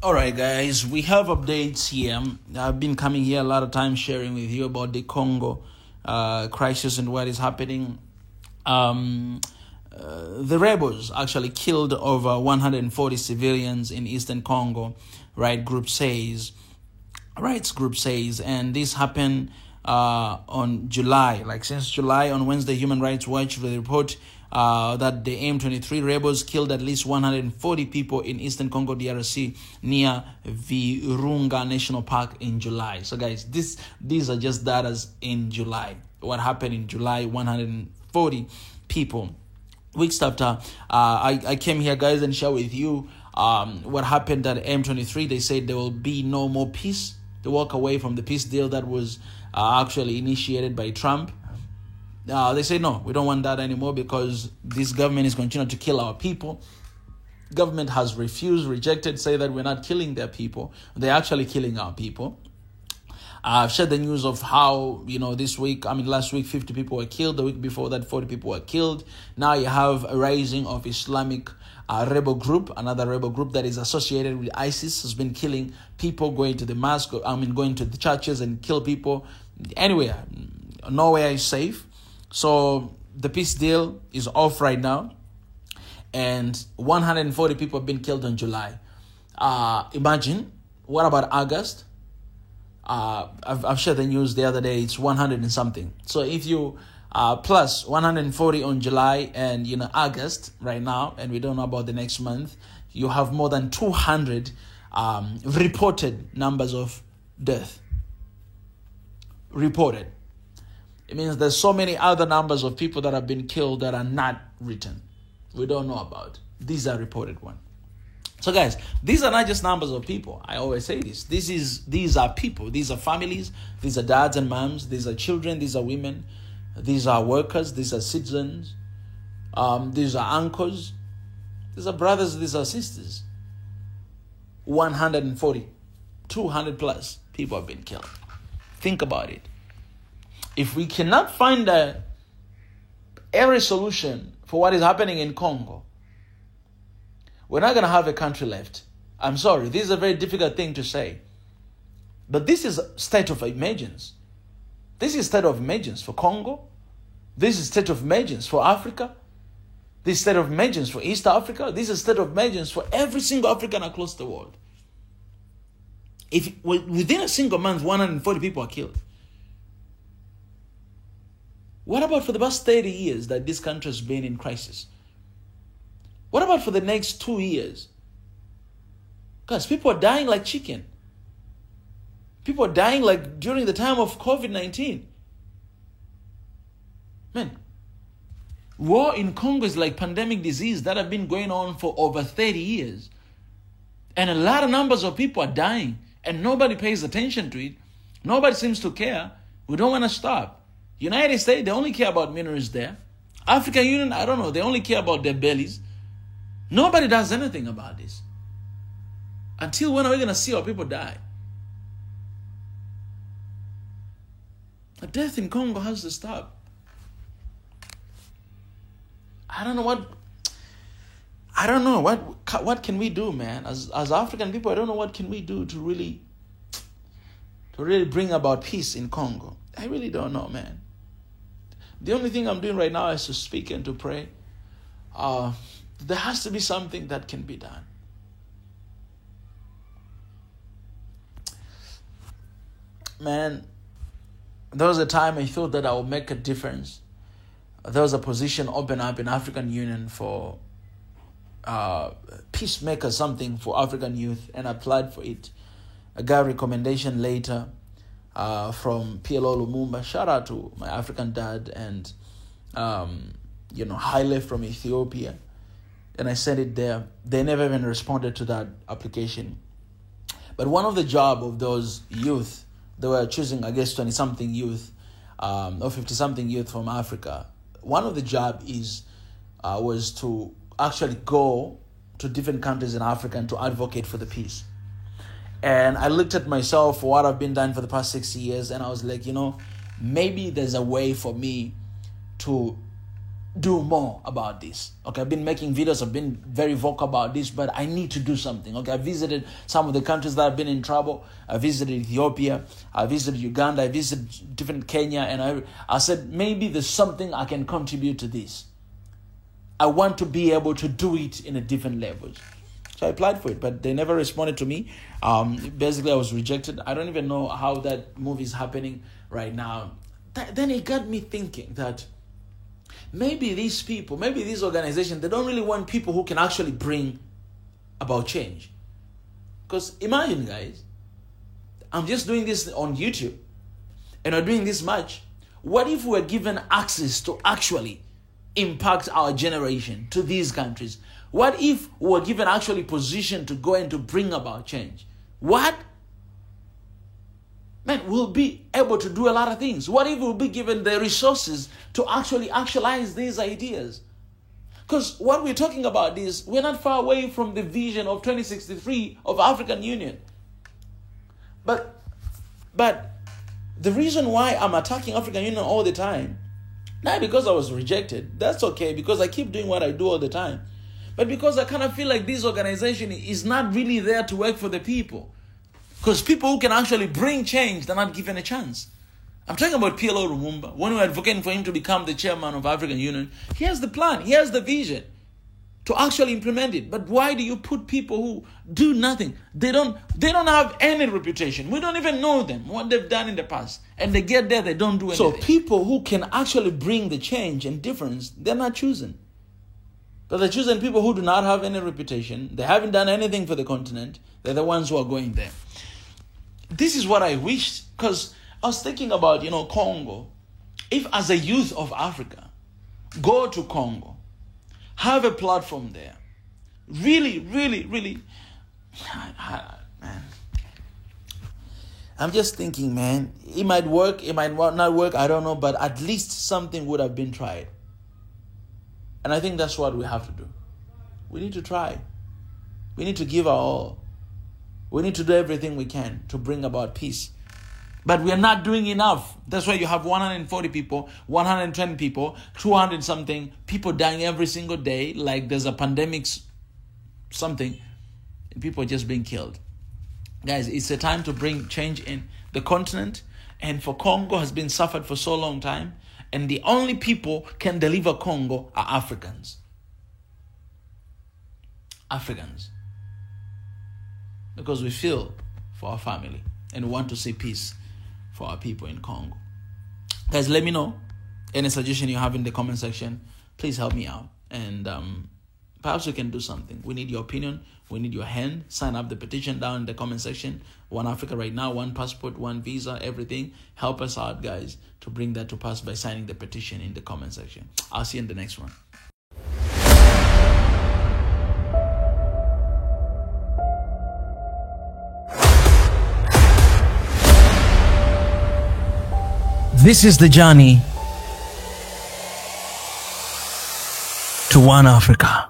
All right, guys, we have updates here. I've been coming here a lot of times sharing with you about the Congo crisis and what is happening. The rebels actually killed over 140 civilians in eastern Congo, Rights Group says, and this happened on July. Since July, on Wednesday, Human Rights Watch will report that the M23 rebels killed at least 140 people in eastern Congo DRC near Virunga National Park in July. So guys, these are just data in July. What happened in July, 140 people. Weeks after, I came here, guys, and share with you what happened at M23. They said there will be no more peace. They walk away from the peace deal that was actually initiated by Trump. They say, no, we don't want that anymore because this government is continuing to kill our people. Government has rejected, say that we're not killing their people. They're actually killing our people. I've shared the news of how, last week 50 people were killed. The week before that, 40 people were killed. Now you have a rising of Islamic rebel group, another rebel group that is associated with ISIS, has been killing people, going to the mosque, going to the churches and kill people. Anywhere, nowhere is safe. So the peace deal is off right now, and 140 people have been killed in July. Imagine, what about August? I've shared the news the other day. It's 100 and something. So if you plus 140 on July and August right now, and we don't know about the next month, you have more than 200 reported numbers of death. Reported. It means there's so many other numbers of people that have been killed that are not written. We don't know about. These are reported ones. So guys, these are not just numbers of people. I always say this. These are people. These are families. These are dads and moms. These are children. These are women. These are workers. These are citizens. These are uncles. These are brothers. These are sisters. 140, 200 plus people have been killed. Think about it. If we cannot find every solution for what is happening in Congo, we're not going to have a country left. I'm sorry, this is a very difficult thing to say. But this is a state of emergency. This is state of emergency for Congo. This is state of emergency for Africa. This is state of emergency for East Africa. This is state of emergency for every single African across the world. If within a single month, 140 people are killed. What about for the past 30 years that this country has been in crisis? What about for the next 2 years? Because people are dying like chicken. People are dying like during the time of COVID-19. Man, war in Congo is like pandemic disease that have been going on for over 30 years. And a lot of numbers of people are dying. And nobody pays attention to it. Nobody seems to care. We don't want to stop. United States, they only care about minerals there. African Union, I don't know, they only care about their bellies. Nobody does anything about this. Until when are we going to see our people die? The death in Congo has to stop. I don't know what can we do, man? As African people, I don't know what can we do to really bring about peace in Congo. I really don't know, man. The only thing I'm doing right now is to speak and to pray. There has to be something that can be done. Man, there was a time I thought that I would make a difference. There was a position open up in African Union for peacemaker, something for African youth, and I applied for it. I got a recommendation later from PLO Lumumba. Shout out to my African dad and Haile from Ethiopia. And I sent it there. They never even responded to that application. But one of the job of those youth, they were choosing, 20-something youth or 50-something youth from Africa. One of the job was to actually go to different countries in Africa and to advocate for the peace. And I looked at myself for what I've been done for the past 6 years, and I was like, maybe there's a way for me to do more about this. Okay, I've been making videos, I've been very vocal about this, but I need to do something. Okay, I visited some of the countries that have been in trouble. I visited Ethiopia, I visited Uganda, I visited different Kenya, and I said, maybe there's something I can contribute to this. I want to be able to do it in a different level. So I applied for it, but they never responded to me. Basically, I was rejected. I don't even know how that move is happening right now. Then it got me thinking that maybe these people, maybe these organizations, they don't really want people who can actually bring about change. Because imagine, guys, I'm just doing this on YouTube and I'm doing this much. What if we were given access to actually impact our generation to these countries? What if we were given actually position to go and to bring about change? What? Man, we'll be able to do a lot of things. What if we'll be given the resources to actually actualize these ideas? Because what we're talking about is, we're not far away from the vision of 2063 of African Union. But the reason why I'm attacking African Union all the time, not because I was rejected, that's okay, because I keep doing what I do all the time, but because I kind of feel like this organization is not really there to work for the people. Because people who can actually bring change, they're not given a chance. I'm talking about PLO Lumumba. When we were advocating for him to become the chairman of African Union, he has the plan, he has the vision to actually implement it. But why do you put people who do nothing? They don't have any reputation. We don't even know them, what they've done in the past. And they get there, they don't do anything. So people who can actually bring the change and difference, they're not chosen. But they're choosing people who do not have any reputation. They haven't done anything for the continent. They're the ones who are going there. This is what I wished, because I was thinking about, Congo. If as a youth of Africa, go to Congo, have a platform there, really, man, I'm just thinking, man, it might work, it might not work, I don't know, but at least something would have been tried. And I think that's what we have to do. We need to try. We need to give our all. We need to do everything we can to bring about peace. But we are not doing enough. That's why you have 140 people, 120 people, 200 something, people dying every single day, like there's a pandemic something, and people are just being killed. Guys, it's a time to bring change in the continent, and for Congo has been suffered for so long time, and the only people can deliver Congo are Africans. Africans. Because we feel for our family and want to see peace for our people in Congo. Guys, let me know any suggestion you have in the comment section. Please help me out. And perhaps we can do something. We need your opinion. We need your hand. Sign up the petition down in the comment section. One Africa right now, one passport, one visa, everything. Help us out, guys, to bring that to pass by signing the petition in the comment section. I'll see you in the next one. This is the journey to One Africa.